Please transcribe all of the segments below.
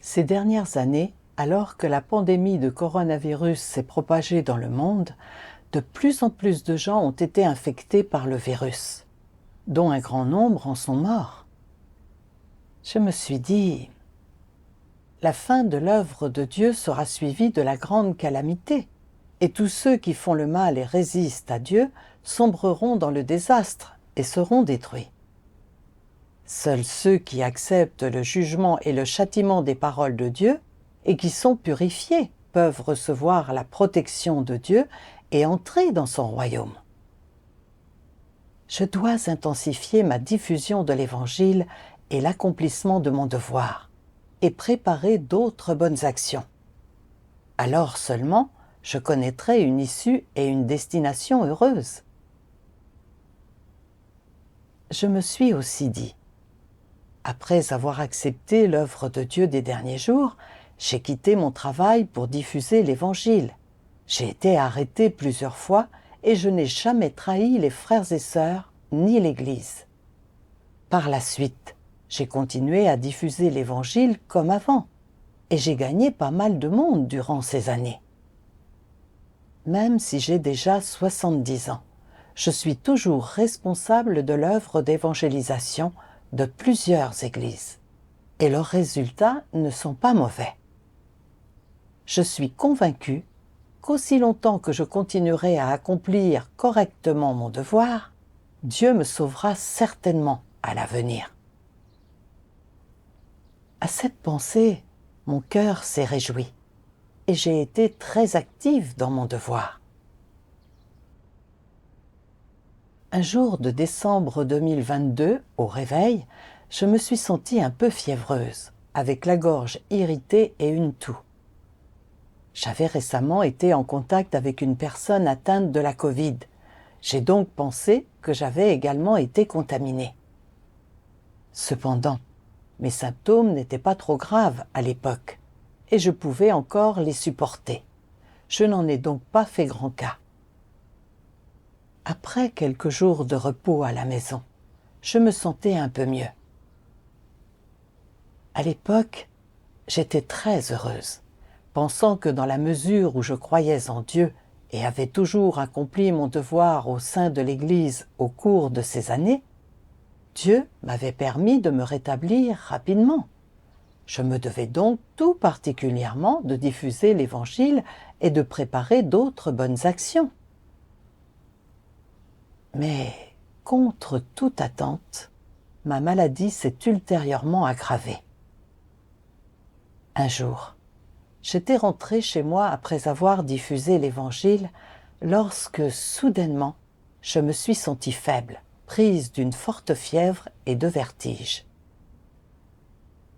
Ces dernières années, alors que la pandémie de coronavirus s'est propagée dans le monde, de plus en plus de gens ont été infectés par le virus, dont un grand nombre en sont morts. Je me suis dit, la fin de l'œuvre de Dieu sera suivie de la grande calamité, et tous ceux qui font le mal et résistent à Dieu sombreront dans le désastre et seront détruits. Seuls ceux qui acceptent le jugement et le châtiment des paroles de Dieu et qui sont purifiés peuvent recevoir la protection de Dieu et entrer dans son royaume. Je dois intensifier ma diffusion de l'Évangile et l'accomplissement de mon devoir, et préparer d'autres bonnes actions. Alors seulement, je connaîtrai une issue et une destination heureuse. Je me suis aussi dit, après avoir accepté l'œuvre de Dieu des derniers jours, j'ai quitté mon travail pour diffuser l'Évangile. J'ai été arrêté plusieurs fois et je n'ai jamais trahi les frères et sœurs ni l'Église. Par la suite, j'ai continué à diffuser l'Évangile comme avant et j'ai gagné pas mal de monde durant ces années. Même si j'ai déjà 70 ans, je suis toujours responsable de l'œuvre d'évangélisation de plusieurs églises, et leurs résultats ne sont pas mauvais. Je suis convaincu qu'aussi longtemps que je continuerai à accomplir correctement mon devoir, Dieu me sauvera certainement à l'avenir. À cette pensée, mon cœur s'est réjoui, et j'ai été très active dans mon devoir. Un jour de décembre 2022, au réveil, je me suis sentie un peu fiévreuse, avec la gorge irritée et une toux. J'avais récemment été en contact avec une personne atteinte de la Covid. J'ai donc pensé que j'avais également été contaminée. Cependant, mes symptômes n'étaient pas trop graves à l'époque, et je pouvais encore les supporter. Je n'en ai donc pas fait grand cas. Après quelques jours de repos à la maison, je me sentais un peu mieux. À l'époque, j'étais très heureuse, pensant que dans la mesure où je croyais en Dieu et avais toujours accompli mon devoir au sein de l'Église au cours de ces années, Dieu m'avait permis de me rétablir rapidement. Je me devais donc tout particulièrement de diffuser l'Évangile et de préparer d'autres bonnes actions. Mais, contre toute attente, ma maladie s'est ultérieurement aggravée. Un jour, j'étais rentrée chez moi après avoir diffusé l'Évangile lorsque, soudainement, je me suis sentie faible, prise d'une forte fièvre et de vertige.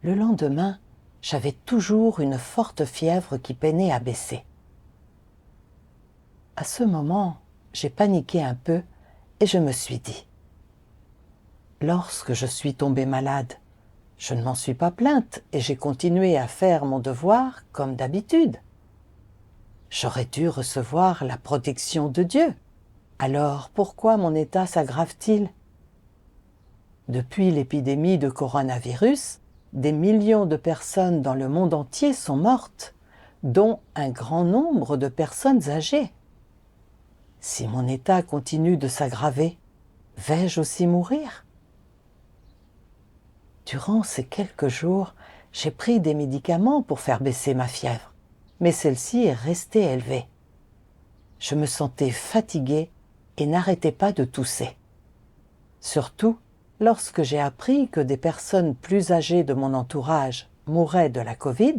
Le lendemain, j'avais toujours une forte fièvre qui peinait à baisser. À ce moment, j'ai paniqué un peu et je me suis dit, lorsque je suis tombée malade, je ne m'en suis pas plainte et j'ai continué à faire mon devoir comme d'habitude. J'aurais dû recevoir la protection de Dieu. Alors pourquoi mon état s'aggrave-t-il? Depuis l'épidémie de coronavirus, des millions de personnes dans le monde entier sont mortes, dont un grand nombre de personnes âgées. Si mon état continue de s'aggraver, vais-je aussi mourir? Durant ces quelques jours, j'ai pris des médicaments pour faire baisser ma fièvre, mais celle-ci est restée élevée. Je me sentais fatiguée et n'arrêtais pas de tousser. Surtout, lorsque j'ai appris que des personnes plus âgées de mon entourage mouraient de la Covid,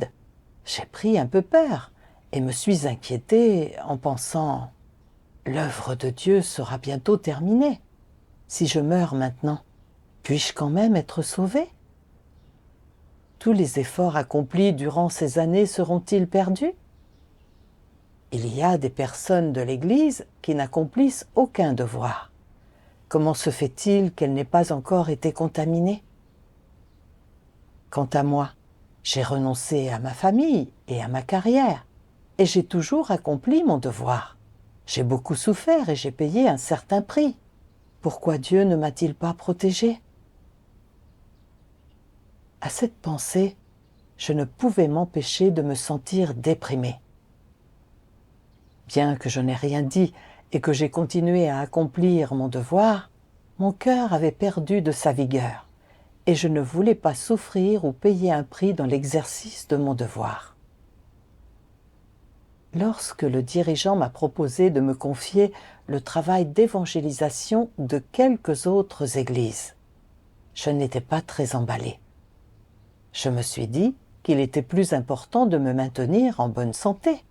j'ai pris un peu peur et me suis inquiétée en pensant « L'œuvre de Dieu sera bientôt terminée. Si je meurs maintenant, puis-je quand même être sauvée? Tous les efforts accomplis durant ces années seront-ils perdus? Il y a des personnes de l'Église qui n'accomplissent aucun devoir. Comment se fait-il qu'elle n'ait pas encore été contaminée? Quant à moi, j'ai renoncé à ma famille et à ma carrière, et j'ai toujours accompli mon devoir. J'ai beaucoup souffert et j'ai payé un certain prix. Pourquoi Dieu ne m'a-t-il pas protégée? À cette pensée, je ne pouvais m'empêcher de me sentir déprimée. Bien que je n'ai rien dit et que j'ai continué à accomplir mon devoir, mon cœur avait perdu de sa vigueur et je ne voulais pas souffrir ou payer un prix dans l'exercice de mon devoir. Lorsque le dirigeant m'a proposé de me confier le travail d'évangélisation de quelques autres églises, je n'étais pas très emballée. Je me suis dit qu'il était plus important de me maintenir en bonne santé.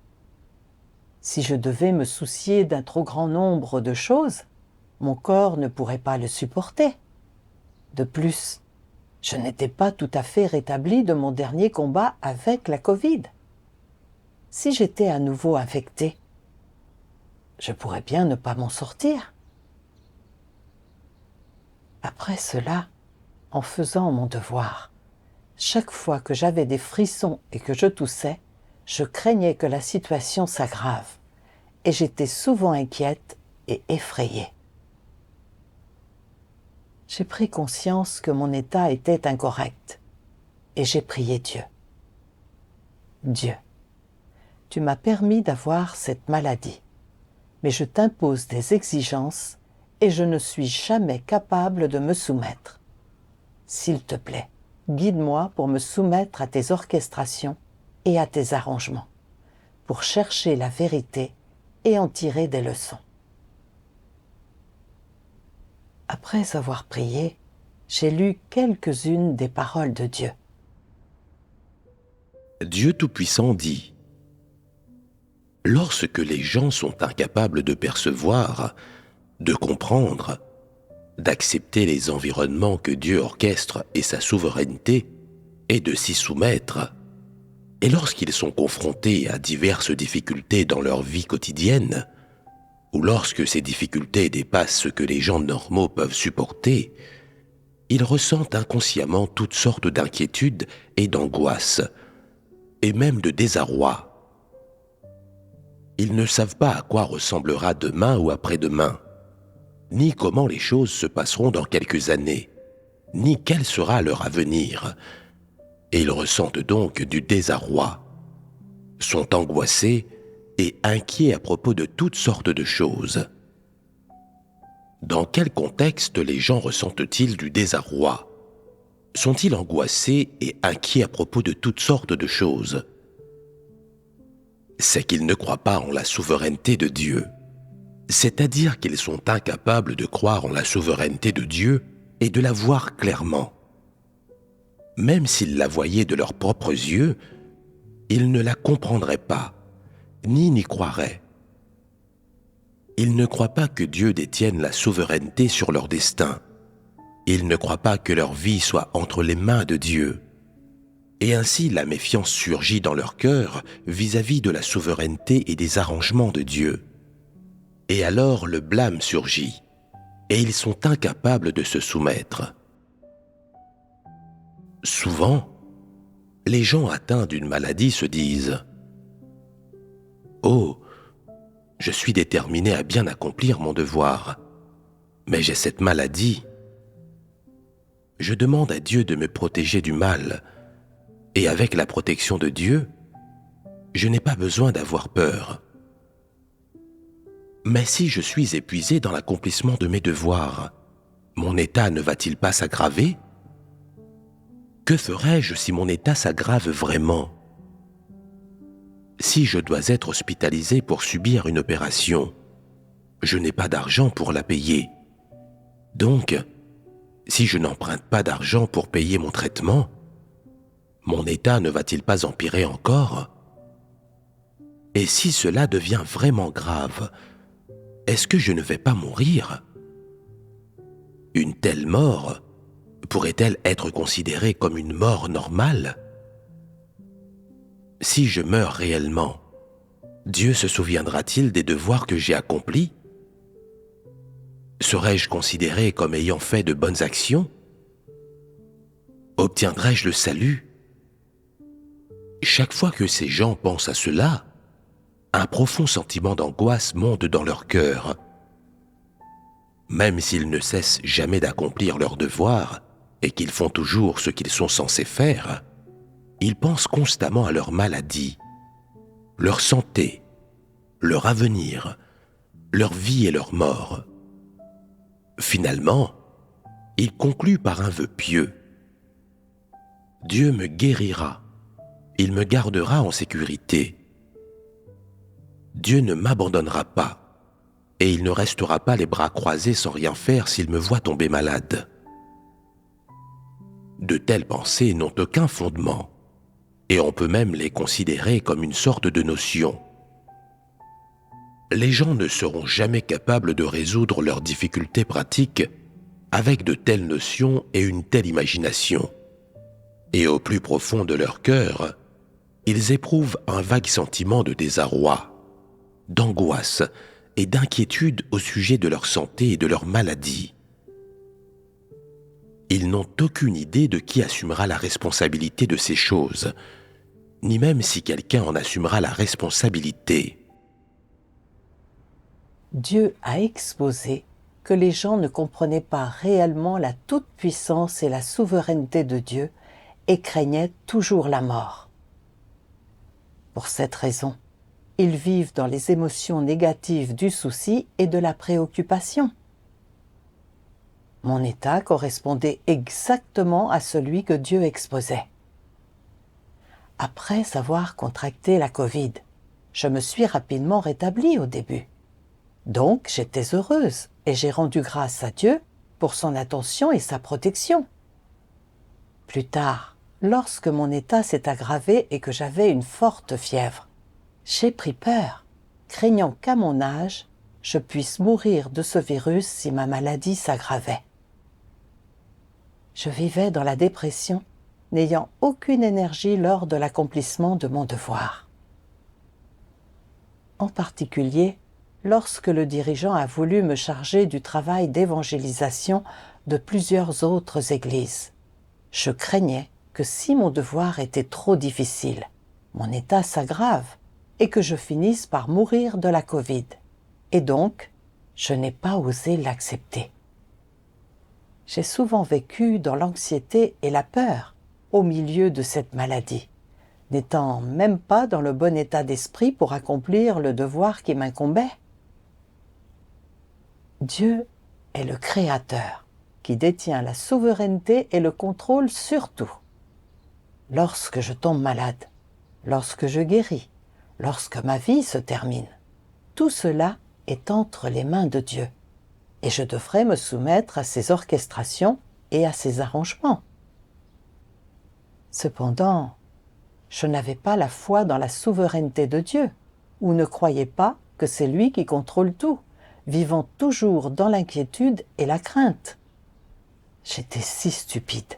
Si je devais me soucier d'un trop grand nombre de choses, mon corps ne pourrait pas le supporter. De plus, je n'étais pas tout à fait rétablie de mon dernier combat avec la Covid. Si j'étais à nouveau infectée, je pourrais bien ne pas m'en sortir. Après cela, en faisant mon devoir, chaque fois que j'avais des frissons et que je toussais, je craignais que la situation s'aggrave et j'étais souvent inquiète et effrayée. J'ai pris conscience que mon état était incorrect et j'ai prié Dieu. Dieu, tu m'as permis d'avoir cette maladie, mais je t'impose des exigences et je ne suis jamais capable de me soumettre. S'il te plaît, guide-moi pour me soumettre à tes orchestrations et à tes arrangements, pour chercher la vérité et en tirer des leçons. Après avoir prié, j'ai lu quelques-unes des paroles de Dieu. Dieu Tout-Puissant dit : lorsque les gens sont incapables de percevoir, de comprendre, d'accepter les environnements que Dieu orchestre et sa souveraineté, et de s'y soumettre, et lorsqu'ils sont confrontés à diverses difficultés dans leur vie quotidienne, ou lorsque ces difficultés dépassent ce que les gens normaux peuvent supporter, ils ressentent inconsciemment toutes sortes d'inquiétudes et d'angoisses, et même de désarroi. Ils ne savent pas à quoi ressemblera demain ou après-demain, ni comment les choses se passeront dans quelques années, ni quel sera leur avenir. Et ils ressentent donc du désarroi, sont angoissés et inquiets à propos de toutes sortes de choses. Dans quel contexte les gens ressentent-ils du désarroi ? Sont-ils angoissés et inquiets à propos de toutes sortes de choses ? C'est qu'ils ne croient pas en la souveraineté de Dieu. C'est-à-dire qu'ils sont incapables de croire en la souveraineté de Dieu et de la voir clairement. Même s'ils la voyaient de leurs propres yeux, ils ne la comprendraient pas, ni n'y croiraient. Ils ne croient pas que Dieu détienne la souveraineté sur leur destin. Ils ne croient pas que leur vie soit entre les mains de Dieu. Et ainsi la méfiance surgit dans leur cœur vis-à-vis de la souveraineté et des arrangements de Dieu. Et alors le blâme surgit, et ils sont incapables de se soumettre. Souvent, les gens atteints d'une maladie se disent « Oh, je suis déterminé à bien accomplir mon devoir, mais j'ai cette maladie. Je demande à Dieu de me protéger du mal, et avec la protection de Dieu, je n'ai pas besoin d'avoir peur. Mais si je suis épuisé dans l'accomplissement de mes devoirs, mon état ne va-t-il pas s'aggraver ? Que ferais-je si mon état s'aggrave vraiment ? Si je dois être hospitalisé pour subir une opération, je n'ai pas d'argent pour la payer. Donc, si je n'emprunte pas d'argent pour payer mon traitement, mon état ne va-t-il pas empirer encore ? Et si cela devient vraiment grave, est-ce que je ne vais pas mourir ? Une telle mort pourrait-elle être considérée comme une mort normale ? Si je meurs réellement, Dieu se souviendra-t-il des devoirs que j'ai accomplis ? Serais-je considéré comme ayant fait de bonnes actions ? Obtiendrai-je le salut ? Chaque fois que ces gens pensent à cela, un profond sentiment d'angoisse monte dans leur cœur. Même s'ils ne cessent jamais d'accomplir leurs devoirs et qu'ils font toujours ce qu'ils sont censés faire, ils pensent constamment à leur maladie, leur santé, leur avenir, leur vie et leur mort. Finalement, ils concluent par un vœu pieux. Dieu me guérira, il me gardera en sécurité. Dieu ne m'abandonnera pas, et il ne restera pas les bras croisés sans rien faire s'il me voit tomber malade. De telles pensées n'ont aucun fondement, et on peut même les considérer comme une sorte de notion. Les gens ne seront jamais capables de résoudre leurs difficultés pratiques avec de telles notions et une telle imagination. Et au plus profond de leur cœur, ils éprouvent un vague sentiment de désarroi, d'angoisse et d'inquiétude au sujet de leur santé et de leur maladie. Ils n'ont aucune idée de qui assumera la responsabilité de ces choses, ni même si quelqu'un en assumera la responsabilité. Dieu a exposé que les gens ne comprenaient pas réellement la toute-puissance et la souveraineté de Dieu et craignaient toujours la mort. Pour cette raison, ils vivent dans les émotions négatives du souci et de la préoccupation. Mon état correspondait exactement à celui que Dieu exposait. Après avoir contracté la Covid, je me suis rapidement rétablie au début. Donc j'étais heureuse et j'ai rendu grâce à Dieu pour son attention et sa protection. Plus tard, lorsque mon état s'est aggravé et que j'avais une forte fièvre, j'ai pris peur, craignant qu'à mon âge, je puisse mourir de ce virus si ma maladie s'aggravait. Je vivais dans la dépression, n'ayant aucune énergie lors de l'accomplissement de mon devoir. En particulier, lorsque le dirigeant a voulu me charger du travail d'évangélisation de plusieurs autres églises. Je craignais que si mon devoir était trop difficile, mon état s'aggrave et que je finisse par mourir de la Covid. Et donc, je n'ai pas osé l'accepter. J'ai souvent vécu dans l'anxiété et la peur au milieu de cette maladie, n'étant même pas dans le bon état d'esprit pour accomplir le devoir qui m'incombait. Dieu est le Créateur qui détient la souveraineté et le contrôle sur tout. Lorsque je tombe malade, lorsque je guéris, lorsque ma vie se termine, tout cela est entre les mains de Dieu et je devrais me soumettre à ses orchestrations et à ses arrangements. Cependant, je n'avais pas la foi dans la souveraineté de Dieu ou ne croyais pas que c'est lui qui contrôle tout, vivant toujours dans l'inquiétude et la crainte. J'étais si stupide.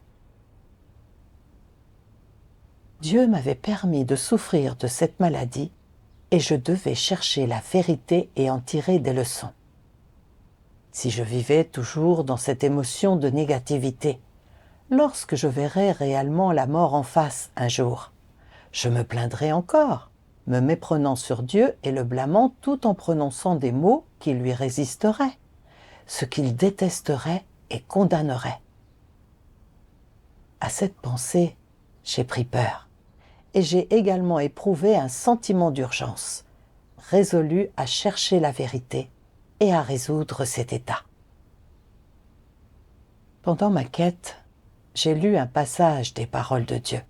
Dieu m'avait permis de souffrir de cette maladie et je devais chercher la vérité et en tirer des leçons. Si je vivais toujours dans cette émotion de négativité, lorsque je verrais réellement la mort en face un jour, je me plaindrais encore, me méprenant sur Dieu et le blâmant tout en prononçant des mots qui lui résisteraient, ce qu'il détesterait et condamnerait. À cette pensée, j'ai pris peur et j'ai également éprouvé un sentiment d'urgence, résolu à chercher la vérité et à résoudre cet état. Pendant ma quête, j'ai lu un passage des paroles de Dieu.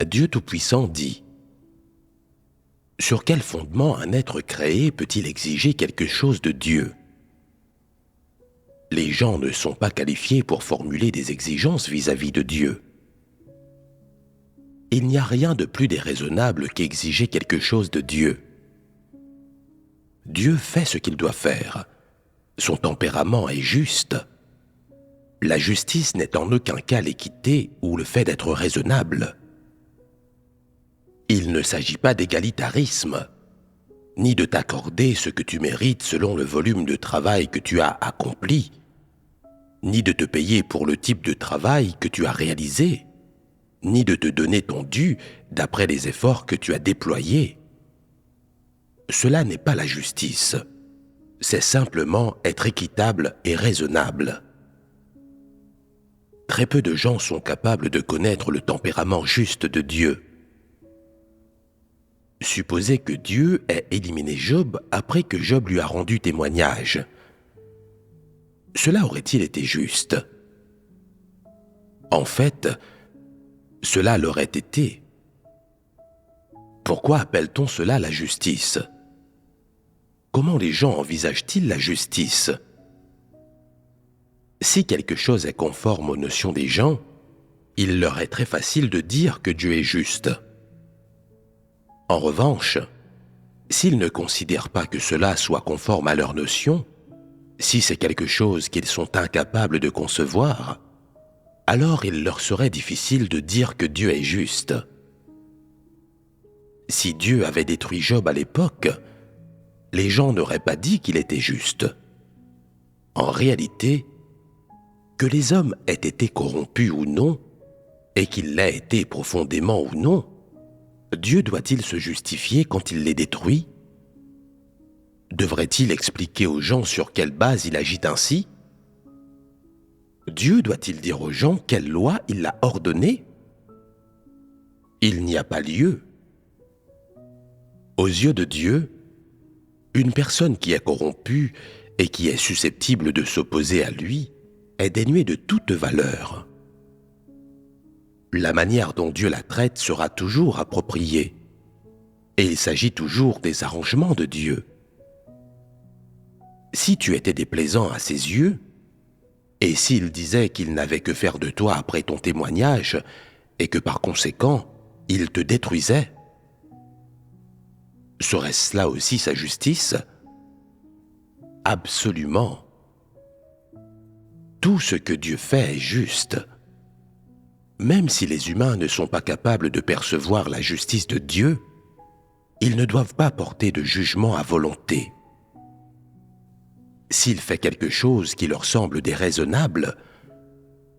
Dieu Tout-Puissant dit : sur quel fondement un être créé peut-il exiger quelque chose de Dieu ? Les gens ne sont pas qualifiés pour formuler des exigences vis-à-vis de Dieu. Il n'y a rien de plus déraisonnable qu'exiger quelque chose de Dieu. Dieu fait ce qu'il doit faire. Son tempérament est juste. La justice n'est en aucun cas l'équité ou le fait d'être raisonnable. Il ne s'agit pas d'égalitarisme, ni de t'accorder ce que tu mérites selon le volume de travail que tu as accompli, ni de te payer pour le type de travail que tu as réalisé, ni de te donner ton dû d'après les efforts que tu as déployés. Cela n'est pas la justice, c'est simplement être équitable et raisonnable. très peu de gens sont capables de connaître le tempérament juste de Dieu. Supposez que Dieu ait éliminé Job après que Job lui a rendu témoignage. Cela aurait-il été juste? En fait, cela l'aurait été. Pourquoi appelle-t-on cela la justice? Comment les gens envisagent-ils la justice? Si quelque chose est conforme aux notions des gens, il leur est très facile de dire que Dieu est juste. En revanche, s'ils ne considèrent pas que cela soit conforme à leurs notions, si c'est quelque chose qu'ils sont incapables de concevoir, alors il leur serait difficile de dire que Dieu est juste. Si Dieu avait détruit Job à l'époque, les gens n'auraient pas dit qu'il était juste. En réalité, que les hommes aient été corrompus ou non, et qu'ils l'aient été profondément ou non, Dieu doit-il se justifier quand il les détruit? Devrait-il expliquer aux gens sur quelle base il agit ainsi? Dieu doit-il dire aux gens quelle loi il a ordonnée? Il n'y a pas lieu. Aux yeux de Dieu, une personne qui est corrompue et qui est susceptible de s'opposer à lui est dénuée de toute valeur. La manière dont Dieu la traite sera toujours appropriée, et il s'agit toujours des arrangements de Dieu. Si tu étais déplaisant à ses yeux, et s'il disait qu'il n'avait que faire de toi après ton témoignage, et que par conséquent, il te détruisait, serait-ce là aussi sa justice? Absolument. Tout ce que Dieu fait est juste. Même si les humains ne sont pas capables de percevoir la justice de Dieu, ils ne doivent pas porter de jugement à volonté. S'il fait quelque chose qui leur semble déraisonnable,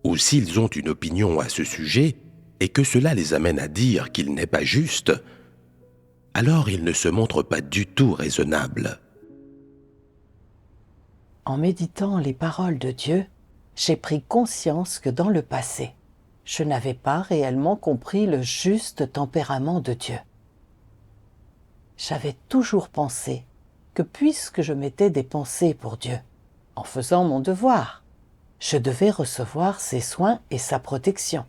ou s'ils ont une opinion à ce sujet et que cela les amène à dire qu'il n'est pas juste, alors ils ne se montrent pas du tout raisonnables. En méditant les paroles de Dieu, j'ai pris conscience que dans le passé, je n'avais pas réellement compris le juste tempérament de Dieu. J'avais toujours pensé que puisque je m'étais dépensé pour Dieu, en faisant mon devoir, je devais recevoir ses soins et sa protection,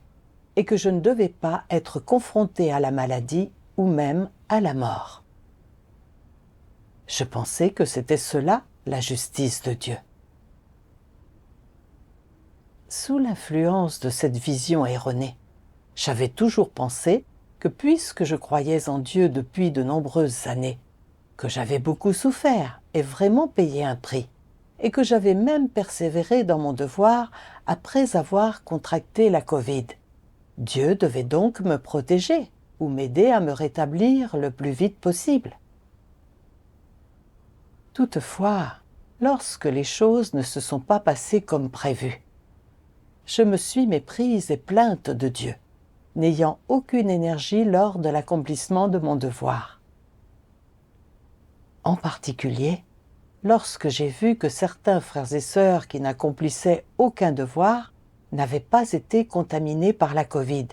et que je ne devais pas être confronté à la maladie ou même à la mort. Je pensais que c'était cela la justice de Dieu. Sous l'influence de cette vision erronée, j'avais toujours pensé que puisque je croyais en Dieu depuis de nombreuses années, que j'avais beaucoup souffert et vraiment payé un prix, et que j'avais même persévéré dans mon devoir après avoir contracté la Covid, Dieu devait donc me protéger ou m'aider à me rétablir le plus vite possible. Toutefois, lorsque les choses ne se sont pas passées comme prévu, je me suis méprise et plainte de Dieu, n'ayant aucune énergie lors de l'accomplissement de mon devoir. En particulier, lorsque j'ai vu que certains frères et sœurs qui n'accomplissaient aucun devoir n'avaient pas été contaminés par la Covid,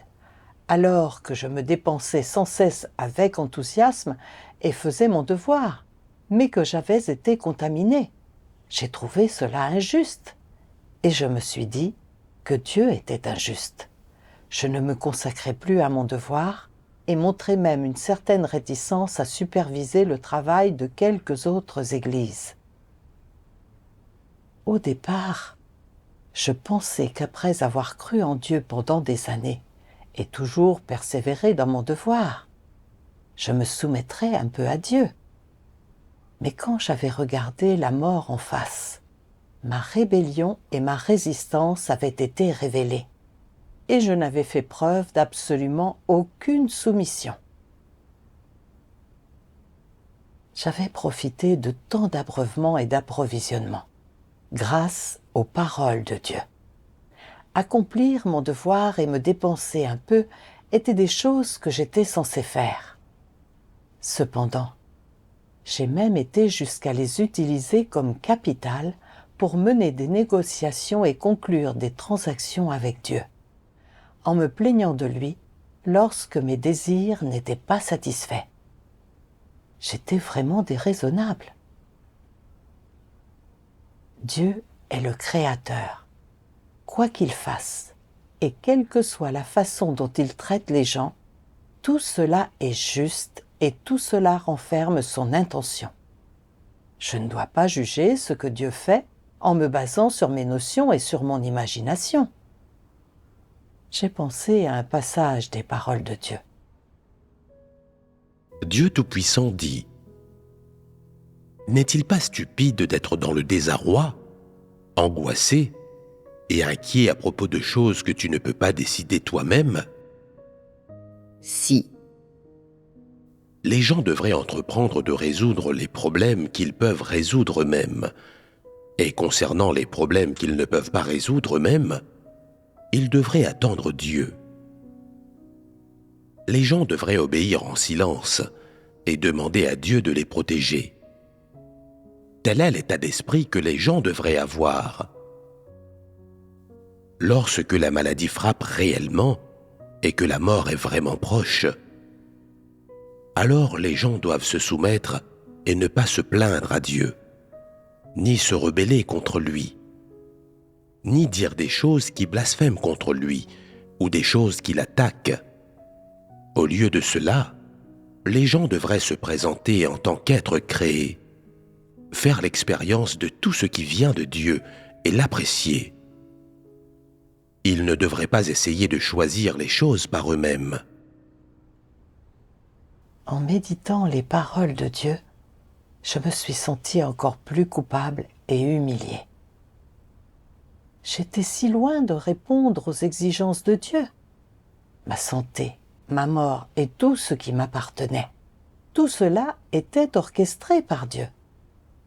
alors que je me dépensais sans cesse avec enthousiasme et faisais mon devoir, mais que j'avais été contaminé. J'ai trouvé cela injuste, et je me suis dit que Dieu était injuste. Je ne me consacrais plus à mon devoir et montrais même une certaine réticence à superviser le travail de quelques autres églises. Au départ, je pensais qu'après avoir cru en Dieu pendant des années et toujours persévéré dans mon devoir, je me soumettrais un peu à Dieu. Mais quand j'avais regardé la mort en face, ma rébellion et ma résistance avaient été révélées, et je n'avais fait preuve d'absolument aucune soumission. J'avais profité de tant d'abreuvements et d'approvisionnements, grâce aux paroles de Dieu. Accomplir mon devoir et me dépenser un peu étaient des choses que j'étais censé faire. Cependant, j'ai même été jusqu'à les utiliser comme capital pour mener des négociations et conclure des transactions avec Dieu, en me plaignant de lui lorsque mes désirs n'étaient pas satisfaits. J'étais vraiment déraisonnable. Dieu est le Créateur. Quoi qu'il fasse, et quelle que soit la façon dont il traite les gens, tout cela est juste et tout cela renferme son intention. Je ne dois pas juger ce que Dieu fait en me basant sur mes notions et sur mon imagination. J'ai pensé à un passage des paroles de Dieu. Dieu Tout-Puissant dit : N'est-il pas stupide d'être dans le désarroi, angoissé et inquiet à propos de choses que tu ne peux pas décider toi-même ? Si. Les gens devraient entreprendre de résoudre les problèmes qu'ils peuvent résoudre eux-mêmes. Et concernant les problèmes qu'ils ne peuvent pas résoudre eux-mêmes, ils devraient attendre Dieu. Les gens devraient obéir en silence et demander à Dieu de les protéger. Tel est l'état d'esprit que les gens devraient avoir. Lorsque la maladie frappe réellement et que la mort est vraiment proche, alors les gens doivent se soumettre et ne pas se plaindre à Dieu, ni se rebeller contre lui, ni dire des choses qui blasphèment contre lui ou des choses qui l'attaquent. Au lieu de cela, les gens devraient se présenter en tant qu'êtres créés, faire l'expérience de tout ce qui vient de Dieu et l'apprécier. Ils ne devraient pas essayer de choisir les choses par eux-mêmes. En méditant les paroles de Dieu, je me suis sentie encore plus coupable et humiliée. J'étais si loin de répondre aux exigences de Dieu. Ma santé, ma mort et tout ce qui m'appartenait, tout cela était orchestré par Dieu.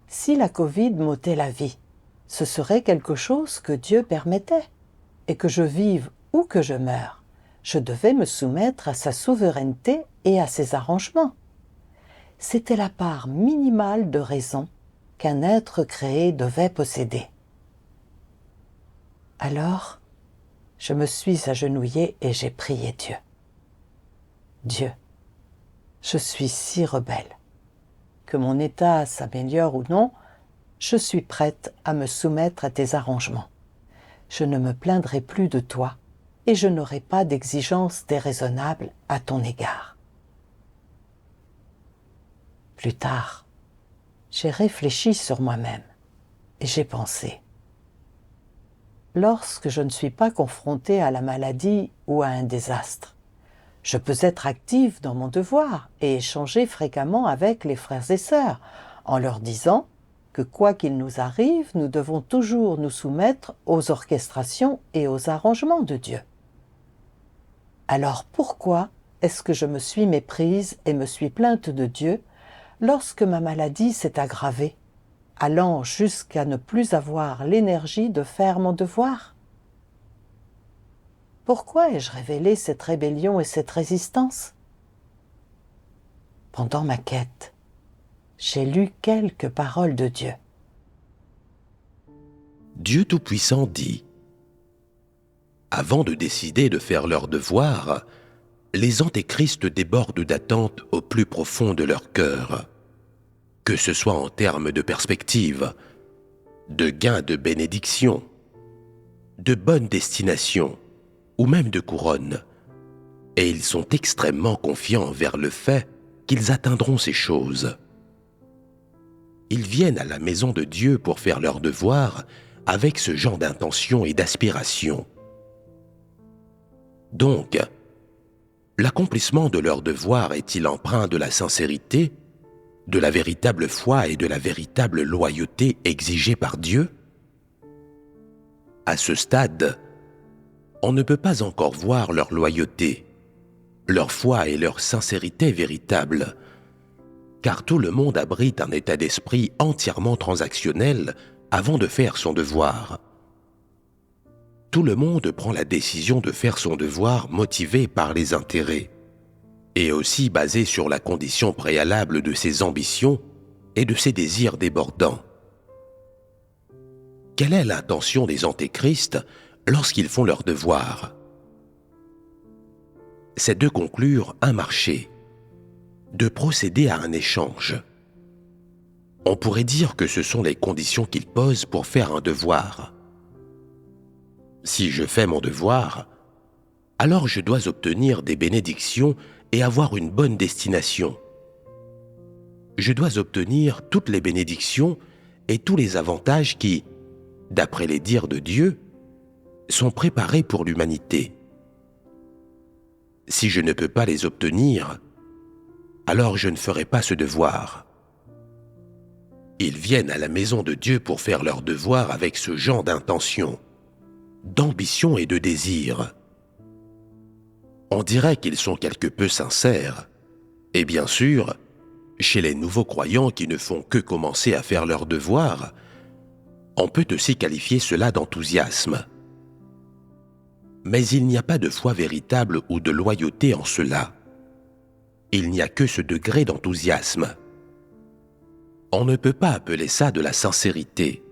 Si la Covid m'ôtait la vie, ce serait quelque chose que Dieu permettait, et que je vive ou que je meure, je devais me soumettre à sa souveraineté et à ses arrangements. C'était la part minimale de raison qu'un être créé devait posséder. Alors, je me suis agenouillée et j'ai prié Dieu. Dieu, je suis si rebelle. Que mon état s'améliore ou non, je suis prête à me soumettre à tes arrangements. Je ne me plaindrai plus de toi et je n'aurai pas d'exigences déraisonnables à ton égard. Plus tard, j'ai réfléchi sur moi-même et j'ai pensé : lorsque je ne suis pas confrontée à la maladie ou à un désastre, je peux être active dans mon devoir et échanger fréquemment avec les frères et sœurs en leur disant que quoi qu'il nous arrive, nous devons toujours nous soumettre aux orchestrations et aux arrangements de Dieu. Alors pourquoi est-ce que je me suis méprise et me suis plainte de Dieu lorsque ma maladie s'est aggravée, allant jusqu'à ne plus avoir l'énergie de faire mon devoir ? Pourquoi ai-je révélé cette rébellion et cette résistance ? Pendant ma quête, j'ai lu quelques paroles de Dieu. Dieu Tout-Puissant dit : Avant de décider de faire leur devoir, les antéchrists débordent d'attentes au plus profond de leur cœur. Que ce soit en termes de perspective, de gain de bénédiction, de bonne destination ou même de couronne. Et ils sont extrêmement confiants vers le fait qu'ils atteindront ces choses. Ils viennent à la maison de Dieu pour faire leur devoir avec ce genre d'intention et d'aspiration. Donc, l'accomplissement de leur devoir est-il empreint de la sincérité, de la véritable foi et de la véritable loyauté exigée par Dieu ? À ce stade, on ne peut pas encore voir leur loyauté, leur foi et leur sincérité véritable, car tout le monde abrite un état d'esprit entièrement transactionnel avant de faire son devoir. Tout le monde prend la décision de faire son devoir motivé par les intérêts, et aussi basé sur la condition préalable de ses ambitions et de ses désirs débordants. quelle est l'intention des antéchrists lorsqu'ils font leur devoir? C'est de conclure un marché, de procéder à un échange. On pourrait dire que ce sont les conditions qu'ils posent pour faire un devoir. Si je fais mon devoir, alors je dois obtenir des bénédictions et avoir une bonne destination. Je dois obtenir toutes les bénédictions et tous les avantages qui, d'après les dires de Dieu, sont préparés pour l'humanité. Si je ne peux pas les obtenir, alors je ne ferai pas ce devoir. Ils viennent à la maison de Dieu pour faire leur devoir avec ce genre d'intention, d'ambition et de désir. On dirait qu'ils sont quelque peu sincères, et bien sûr, chez les nouveaux croyants qui ne font que commencer à faire leur devoir, on peut aussi qualifier cela d'enthousiasme. Mais il n'y a pas de foi véritable ou de loyauté en cela. Il n'y a que ce degré d'enthousiasme. On ne peut pas appeler ça de la sincérité.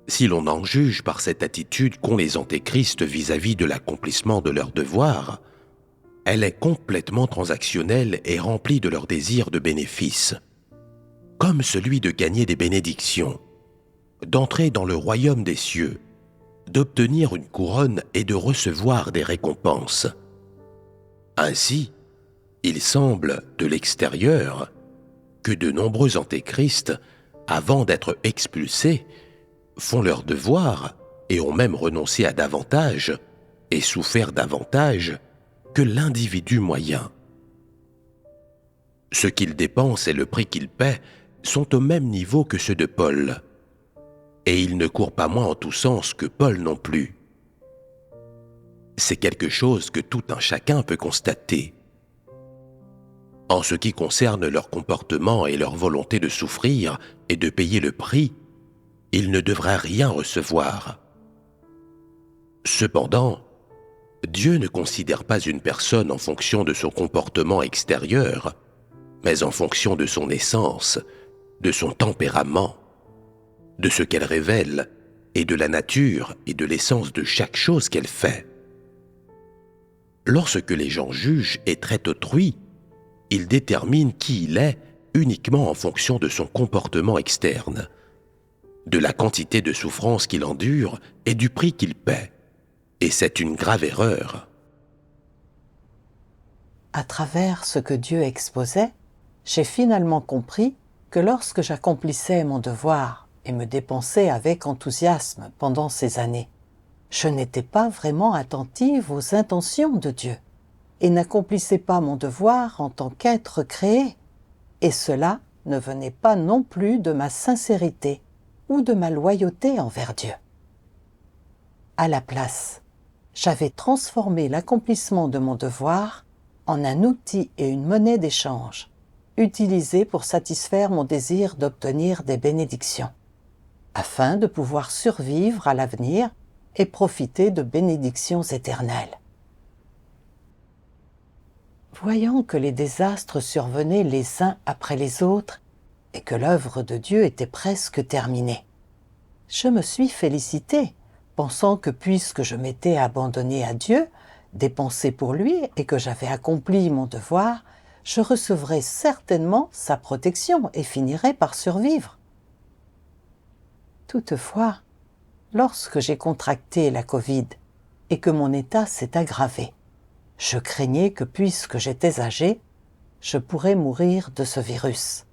Si l'on en juge par cette attitude qu'ont les antéchrists vis-à-vis de l'accomplissement de leur devoir, elle est complètement transactionnelle et remplie de leur désir de bénéfice, comme celui de gagner des bénédictions, d'entrer dans le royaume des cieux, d'obtenir une couronne et de recevoir des récompenses. Ainsi, il semble, de l'extérieur, que de nombreux antéchrists, avant d'être expulsés, font leur devoir et ont même renoncé à davantage et souffert davantage que l'individu moyen. Ce qu'ils dépensent et le prix qu'ils paient sont au même niveau que ceux de Paul, et ils ne courent pas moins en tous sens que Paul non plus. C'est quelque chose que tout un chacun peut constater. En ce qui concerne leur comportement et leur volonté de souffrir et de payer le prix, ils ne devraient rien recevoir. Cependant, Dieu ne considère pas une personne en fonction de son comportement extérieur, mais en fonction de son essence, de son tempérament, de ce qu'elle révèle et de la nature et de l'essence de chaque chose qu'elle fait. Lorsque les gens jugent et traitent autrui, ils déterminent qui il est uniquement en fonction de son comportement externe, de la quantité de souffrance qu'il endure et du prix qu'il paie. Et c'est une grave erreur. À travers ce que Dieu exposait, j'ai finalement compris que lorsque j'accomplissais mon devoir et me dépensais avec enthousiasme pendant ces années, je n'étais pas vraiment attentive aux intentions de Dieu et n'accomplissais pas mon devoir en tant qu'être créé. Et cela ne venait pas non plus de ma sincérité ou de ma loyauté envers Dieu. À la place, j'avais transformé l'accomplissement de mon devoir en un outil et une monnaie d'échange, utilisée pour satisfaire mon désir d'obtenir des bénédictions, afin de pouvoir survivre à l'avenir et profiter de bénédictions éternelles. Voyant que les désastres survenaient les uns après les autres et que l'œuvre de Dieu était presque terminée, je me suis félicitée, pensant que puisque je m'étais abandonnée à Dieu, dépensée pour lui et que j'avais accompli mon devoir, je recevrais certainement sa protection et finirais par survivre. Toutefois, lorsque j'ai contracté la Covid et que mon état s'est aggravé, je craignais que puisque j'étais âgée, je pourrais mourir de ce virus.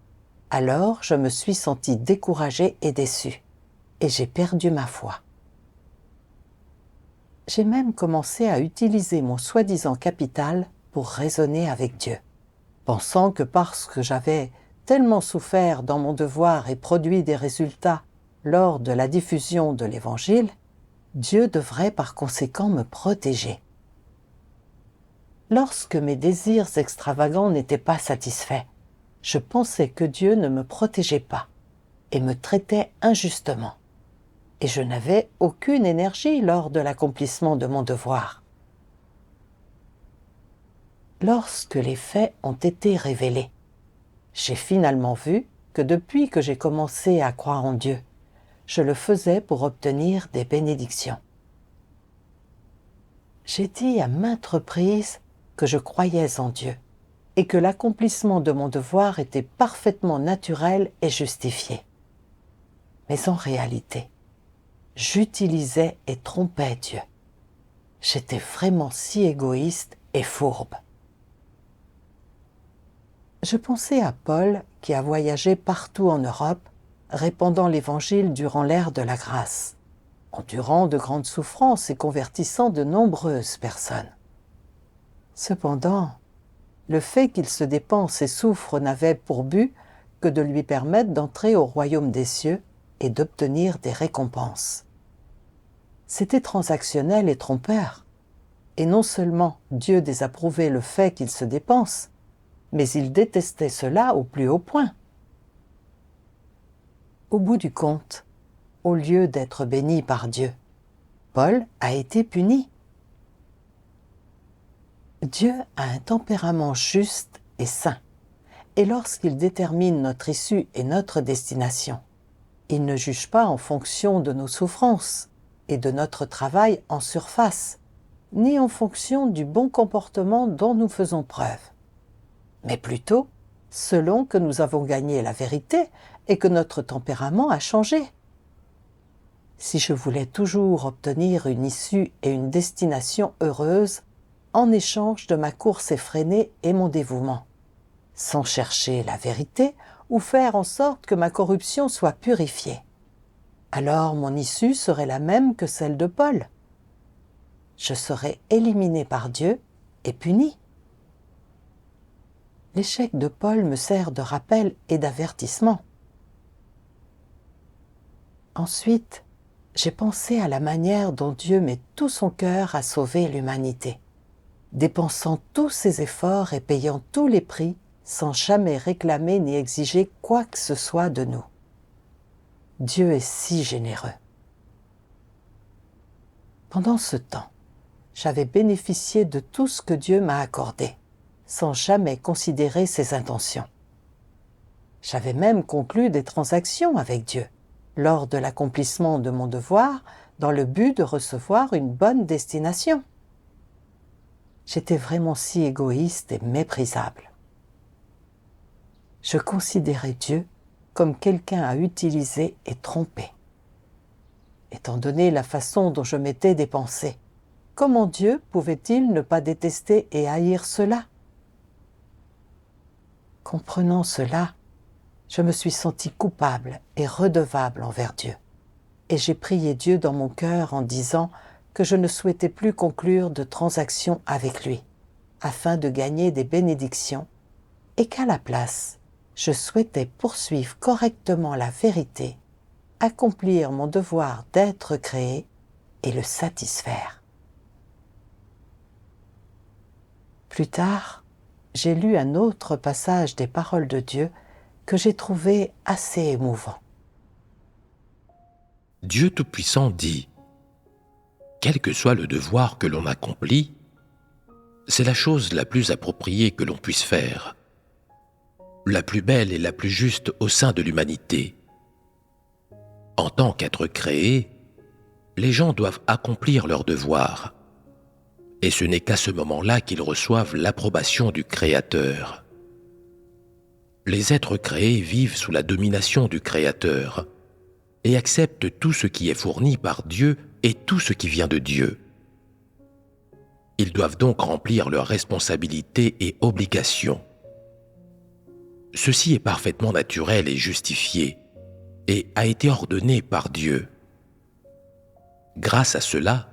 Alors je me suis sentie découragée et déçue, et j'ai perdu ma foi. J'ai même commencé à utiliser mon soi-disant capital pour raisonner avec Dieu, pensant que parce que j'avais tellement souffert dans mon devoir et produit des résultats lors de la diffusion de l'Évangile, Dieu devrait par conséquent me protéger. Lorsque mes désirs extravagants n'étaient pas satisfaits, je pensais que Dieu ne me protégeait pas et me traitait injustement. Et je n'avais aucune énergie lors de l'accomplissement de mon devoir. Lorsque les faits ont été révélés, j'ai finalement vu que depuis que j'ai commencé à croire en Dieu, je le faisais pour obtenir des bénédictions. J'ai dit à maintes reprises que je croyais en Dieu et que l'accomplissement de mon devoir était parfaitement naturel et justifié. Mais en réalité, j'utilisais et trompais Dieu. J'étais vraiment si égoïste et fourbe. Je pensais à Paul qui a voyagé partout en Europe, répandant l'Évangile durant l'ère de la grâce, endurant de grandes souffrances et convertissant de nombreuses personnes. Cependant, le fait qu'il se dépense et souffre n'avait pour but que de lui permettre d'entrer au royaume des cieux et d'obtenir des récompenses. C'était transactionnel et trompeur, et non seulement Dieu désapprouvait le fait qu'il se dépense, mais il détestait cela au plus haut point. Au bout du compte, au lieu d'être béni par Dieu, Paul a été puni. Dieu a un tempérament juste et saint, et lorsqu'il détermine notre issue et notre destination, il ne juge pas en fonction de nos souffrances et de notre travail en surface, ni en fonction du bon comportement dont nous faisons preuve, mais plutôt selon que nous avons gagné la vérité et que notre tempérament a changé. Si je voulais toujours obtenir une issue et une destination heureuse en échange de ma course effrénée et mon dévouement, sans chercher la vérité ou faire en sorte que ma corruption soit purifiée, alors mon issue serait la même que celle de Paul. Je serais éliminé par Dieu et puni. L'échec de Paul me sert de rappel et d'avertissement. Ensuite, j'ai pensé à la manière dont Dieu met tout son cœur à sauver l'humanité, dépensant tous ses efforts et payant tous les prix sans jamais réclamer ni exiger quoi que ce soit de nous. Dieu est si généreux. Pendant ce temps, j'avais bénéficié de tout ce que Dieu m'a accordé, sans jamais considérer ses intentions. J'avais même conclu des transactions avec Dieu, lors de l'accomplissement de mon devoir, dans le but de recevoir une bonne destination. J'étais vraiment si égoïste et méprisable. Je considérais Dieu comme quelqu'un à utiliser et tromper. Étant donné la façon dont je m'étais dépensé, comment Dieu pouvait-il ne pas détester et haïr cela? Comprenant cela, je me suis senti coupable et redevable envers Dieu. Et j'ai prié Dieu dans mon cœur en disant que je ne souhaitais plus conclure de transactions avec lui, afin de gagner des bénédictions, et qu'à la place, je souhaitais poursuivre correctement la vérité, accomplir mon devoir d'être créé et le satisfaire. Plus tard, j'ai lu un autre passage des paroles de Dieu que j'ai trouvé assez émouvant. Dieu Tout-Puissant dit « Quel que soit le devoir que l'on accomplit, c'est la chose la plus appropriée que l'on puisse faire, la plus belle et la plus juste au sein de l'humanité. En tant qu'être créé, les gens doivent accomplir leur devoir, et ce n'est qu'à ce moment-là qu'ils reçoivent l'approbation du Créateur. Les êtres créés vivent sous la domination du Créateur et acceptent tout ce qui est fourni par Dieu et tout ce qui vient de Dieu. Ils doivent donc remplir leurs responsabilités et obligations. Ceci est parfaitement naturel et justifié et a été ordonné par Dieu. Grâce à cela,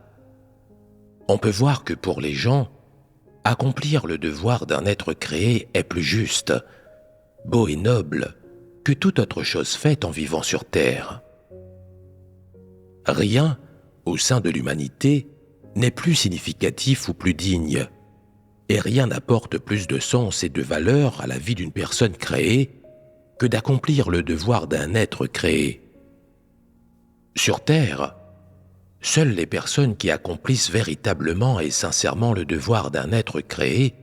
on peut voir que pour les gens, accomplir le devoir d'un être créé est plus juste, beau et noble que toute autre chose faite en vivant sur terre. Rien, au sein de l'humanité, n'est plus significatif ou plus digne, et rien n'apporte plus de sens et de valeur à la vie d'une personne créée que d'accomplir le devoir d'un être créé. Sur terre, seules les personnes qui accomplissent véritablement et sincèrement le devoir d'un être créé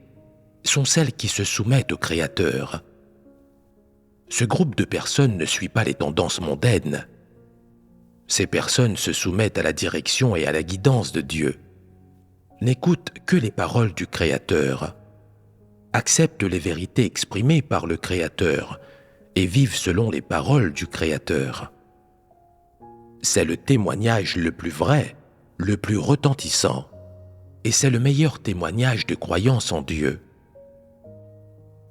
sont celles qui se soumettent au Créateur. Ce groupe de personnes ne suit pas les tendances mondaines. Ces personnes se soumettent à la direction et à la guidance de Dieu, n'écoutent que les paroles du Créateur, acceptent les vérités exprimées par le Créateur et vivent selon les paroles du Créateur. C'est le témoignage le plus vrai, le plus retentissant, et c'est le meilleur témoignage de croyance en Dieu.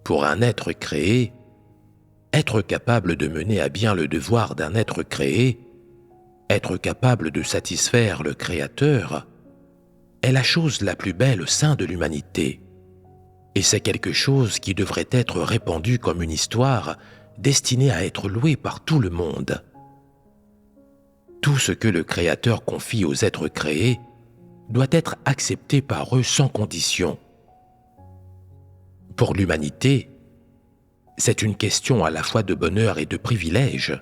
Pour un être créé, être capable de mener à bien le devoir d'un être créé, être capable de satisfaire le Créateur, est la chose la plus belle au sein de l'humanité. Et c'est quelque chose qui devrait être répandu comme une histoire destinée à être louée par tout le monde. Tout ce que le Créateur confie aux êtres créés doit être accepté par eux sans condition. Pour l'humanité, c'est une question à la fois de bonheur et de privilège.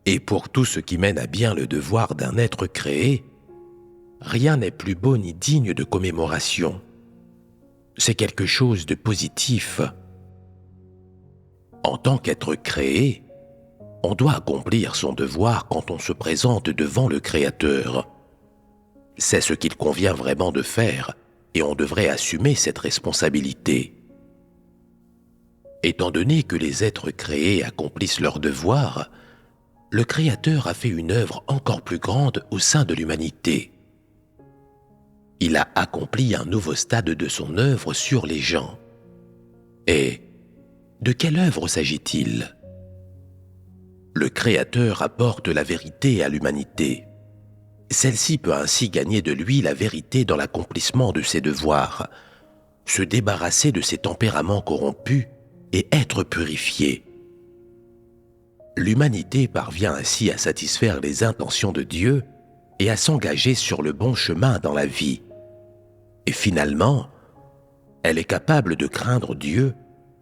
Et pour tout ce qui mène à bien le devoir d'un être créé, rien n'est plus beau ni digne de commémoration. C'est quelque chose de positif. En tant qu'être créé, on doit accomplir son devoir quand on se présente devant le Créateur. C'est ce qu'il convient vraiment de faire, et on devrait assumer cette responsabilité. Étant donné que les êtres créés accomplissent leur devoir, le Créateur a fait une œuvre encore plus grande au sein de l'humanité. Il a accompli un nouveau stade de son œuvre sur les gens. Et de quelle œuvre s'agit-il ? Le Créateur apporte la vérité à l'humanité. Celle-ci peut ainsi gagner de lui la vérité dans l'accomplissement de ses devoirs, se débarrasser de ses tempéraments corrompus et être purifiée. L'humanité parvient ainsi à satisfaire les intentions de Dieu et à s'engager sur le bon chemin dans la vie. Et finalement, elle est capable de craindre Dieu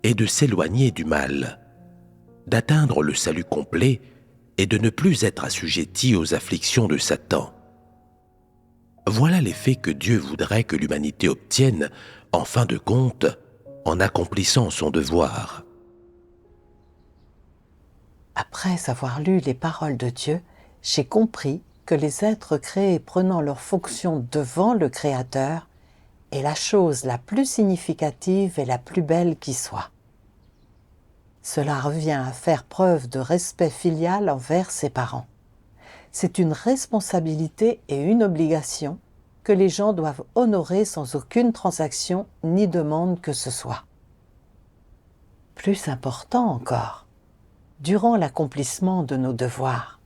et de s'éloigner du mal, d'atteindre le salut complet et de ne plus être assujettie aux afflictions de Satan. Voilà l'effet que Dieu voudrait que l'humanité obtienne, en fin de compte, en accomplissant son devoir. Après avoir lu les paroles de Dieu, j'ai compris que les êtres créés prenant leur fonction devant le Créateur est la chose la plus significative et la plus belle qui soit. Cela revient à faire preuve de respect filial envers ses parents. C'est une responsabilité et une obligation que les gens doivent honorer sans aucune transaction ni demande que ce soit. Plus important encore, durant l'accomplissement de nos devoirs,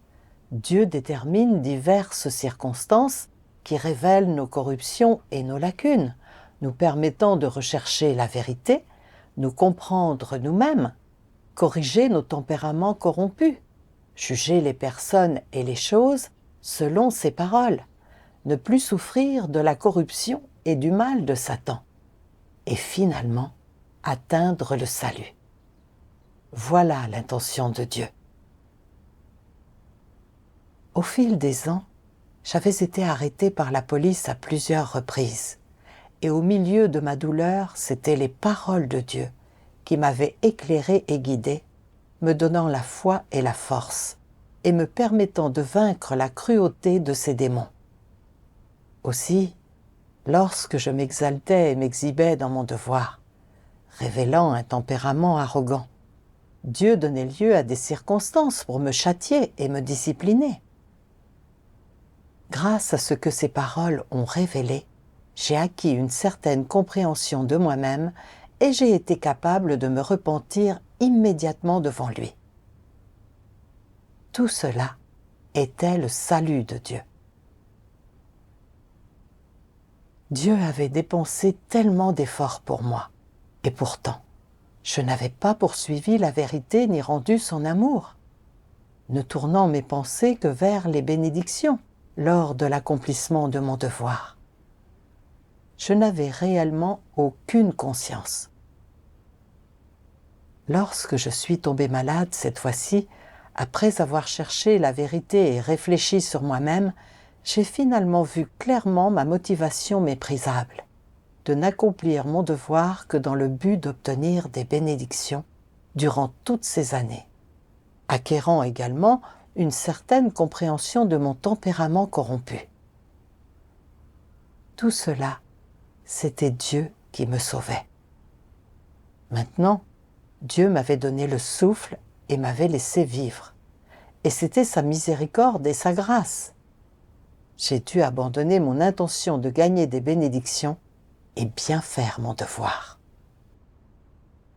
Dieu détermine diverses circonstances qui révèlent nos corruptions et nos lacunes, nous permettant de rechercher la vérité, nous comprendre nous-mêmes, corriger nos tempéraments corrompus, juger les personnes et les choses selon ses paroles, ne plus souffrir de la corruption et du mal de Satan, et finalement atteindre le salut. Voilà l'intention de Dieu. Au fil des ans, j'avais été arrêtée par la police à plusieurs reprises, et au milieu de ma douleur, c'étaient les paroles de Dieu qui m'avaient éclairée et guidée, me donnant la foi et la force, et me permettant de vaincre la cruauté de ces démons. Aussi, lorsque je m'exaltais et m'exhibais dans mon devoir, révélant un tempérament arrogant, Dieu donnait lieu à des circonstances pour me châtier et me discipliner. Grâce à ce que ces paroles ont révélé, j'ai acquis une certaine compréhension de moi-même et j'ai été capable de me repentir immédiatement devant lui. Tout cela était le salut de Dieu. Dieu avait dépensé tellement d'efforts pour moi, et pourtant, je n'avais pas poursuivi la vérité ni rendu son amour, ne tournant mes pensées que vers les bénédictions lors de l'accomplissement de mon devoir. Je n'avais réellement aucune conscience. Lorsque je suis tombée malade cette fois-ci, après avoir cherché la vérité et réfléchi sur moi-même, j'ai finalement vu clairement ma motivation méprisable, de n'accomplir mon devoir que dans le but d'obtenir des bénédictions durant toutes ces années, acquérant également une certaine compréhension de mon tempérament corrompu. Tout cela, c'était Dieu qui me sauvait. Maintenant, Dieu m'avait donné le souffle et m'avait laissé vivre. Et c'était sa miséricorde et sa grâce. J'ai dû abandonner mon intention de gagner des bénédictions et bien faire mon devoir.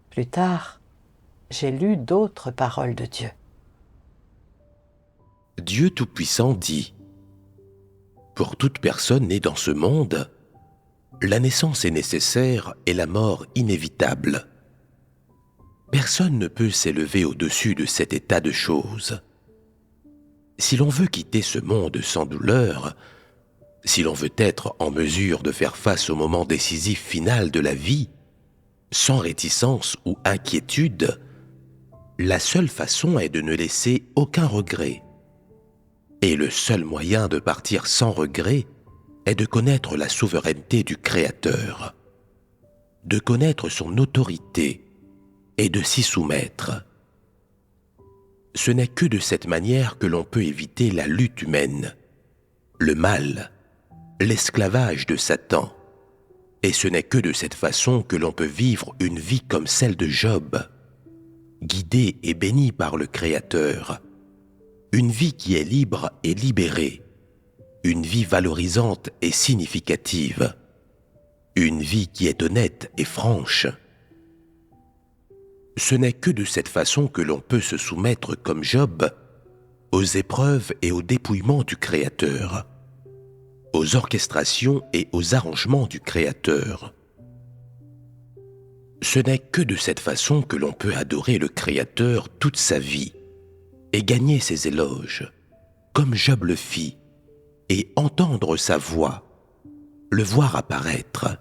Plus tard, j'ai lu d'autres paroles de Dieu. Dieu Tout-Puissant dit : pour toute personne née dans ce monde, la naissance est nécessaire et la mort inévitable. Personne ne peut s'élever au-dessus de cet état de choses. Si l'on veut quitter ce monde sans douleur, si l'on veut être en mesure de faire face au moment décisif final de la vie, sans réticence ou inquiétude, la seule façon est de ne laisser aucun regret. Et le seul moyen de partir sans regret est de connaître la souveraineté du Créateur, de connaître son autorité et de s'y soumettre. Ce n'est que de cette manière que l'on peut éviter la lutte humaine, le mal, l'esclavage de Satan. Et ce n'est que de cette façon que l'on peut vivre une vie comme celle de Job, guidé et béni par le Créateur, une vie qui est libre et libérée, une vie valorisante et significative, une vie qui est honnête et franche. Ce n'est que de cette façon que l'on peut se soumettre comme Job aux épreuves et au dépouillement du Créateur, aux orchestrations et aux arrangements du Créateur. Ce n'est que de cette façon que l'on peut adorer le Créateur toute sa vie et gagner ses éloges, comme Job le fit, et entendre sa voix, le voir apparaître.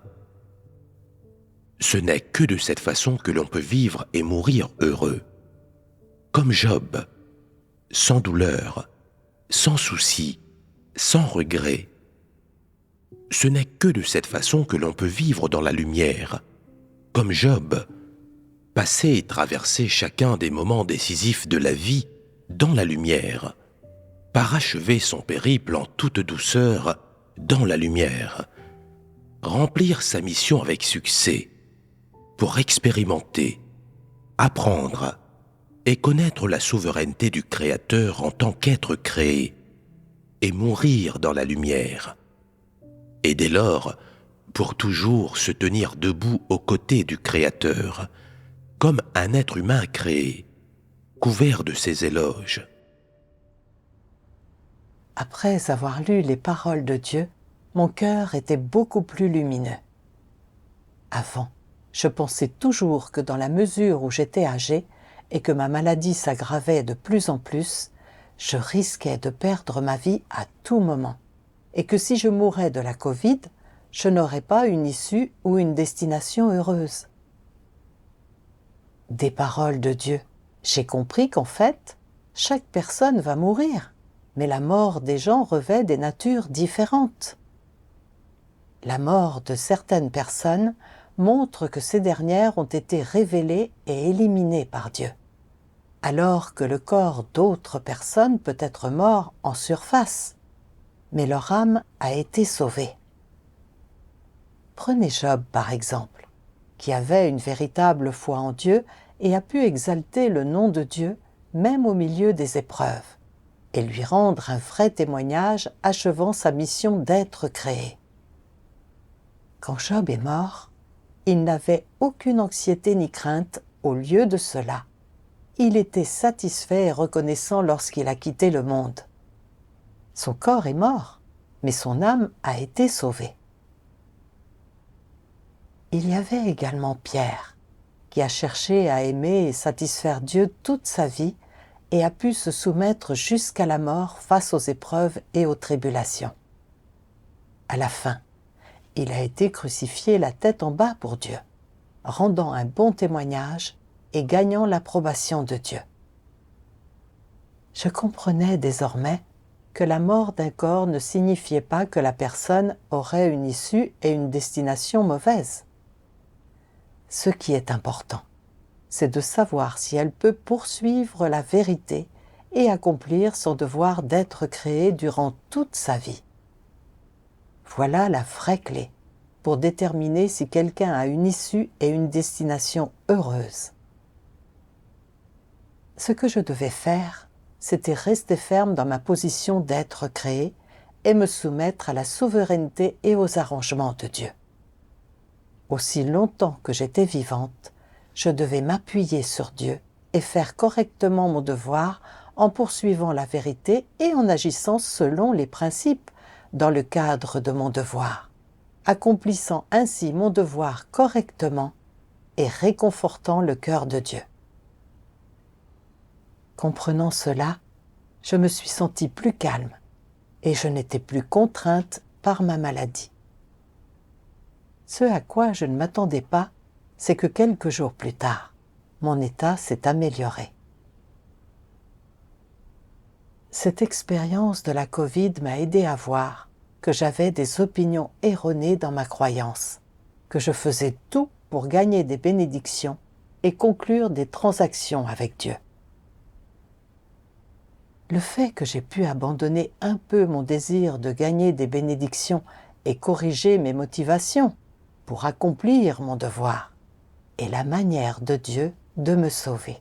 Ce n'est que de cette façon que l'on peut vivre et mourir heureux, comme Job, sans douleur, sans souci, sans regret. Ce n'est que de cette façon que l'on peut vivre dans la lumière, comme Job, passer et traverser chacun des moments décisifs de la vie dans la lumière, parachever son périple en toute douceur dans la lumière, remplir sa mission avec succès, pour expérimenter, apprendre et connaître la souveraineté du Créateur en tant qu'être créé, et mourir dans la lumière. Et dès lors, pour toujours se tenir debout aux côtés du Créateur, comme un être humain créé, couvert de ses éloges. Après avoir lu les paroles de Dieu, mon cœur était beaucoup plus lumineux. Avant, je pensais toujours que dans la mesure où j'étais âgée et que ma maladie s'aggravait de plus en plus, je risquais de perdre ma vie à tout moment, et que si je mourais de la Covid, je n'aurais pas une issue ou une destination heureuse. Des paroles de Dieu, j'ai compris qu'en fait, chaque personne va mourir, mais la mort des gens revêt des natures différentes. La mort de certaines personnes montre que ces dernières ont été révélées et éliminées par Dieu, alors que le corps d'autres personnes peut être mort en surface, mais leur âme a été sauvée. Prenez Job par exemple, qui avait une véritable foi en Dieu et a pu exalter le nom de Dieu même au milieu des épreuves, et lui rendre un vrai témoignage achevant sa mission d'être créé. Quand Job est mort, il n'avait aucune anxiété ni crainte. Au lieu de cela, il était satisfait et reconnaissant lorsqu'il a quitté le monde. Son corps est mort, mais son âme a été sauvée. Il y avait également Pierre, qui a cherché à aimer et satisfaire Dieu toute sa vie et a pu se soumettre jusqu'à la mort face aux épreuves et aux tribulations. À la fin, il a été crucifié la tête en bas pour Dieu, rendant un bon témoignage et gagnant l'approbation de Dieu. Je comprenais désormais que la mort d'un corps ne signifiait pas que la personne aurait une issue et une destination mauvaise. Ce qui est important, c'est de savoir si elle peut poursuivre la vérité et accomplir son devoir d'être créé durant toute sa vie. Voilà la vraie clé pour déterminer si quelqu'un a une issue et une destination heureuse. Ce que je devais faire, c'était rester ferme dans ma position d'être créé et me soumettre à la souveraineté et aux arrangements de Dieu. Aussi longtemps que j'étais vivante, je devais m'appuyer sur Dieu et faire correctement mon devoir en poursuivant la vérité et en agissant selon les principes dans le cadre de mon devoir, accomplissant ainsi mon devoir correctement et réconfortant le cœur de Dieu. Comprenant cela, je me suis sentie plus calme et je n'étais plus contrainte par ma maladie. Ce à quoi je ne m'attendais pas, c'est que quelques jours plus tard, mon état s'est amélioré. Cette expérience de la Covid m'a aidé à voir que j'avais des opinions erronées dans ma croyance, que je faisais tout pour gagner des bénédictions et conclure des transactions avec Dieu. Le fait que j'ai pu abandonner un peu mon désir de gagner des bénédictions et corriger mes motivations pour accomplir mon devoir est la manière de Dieu de me sauver.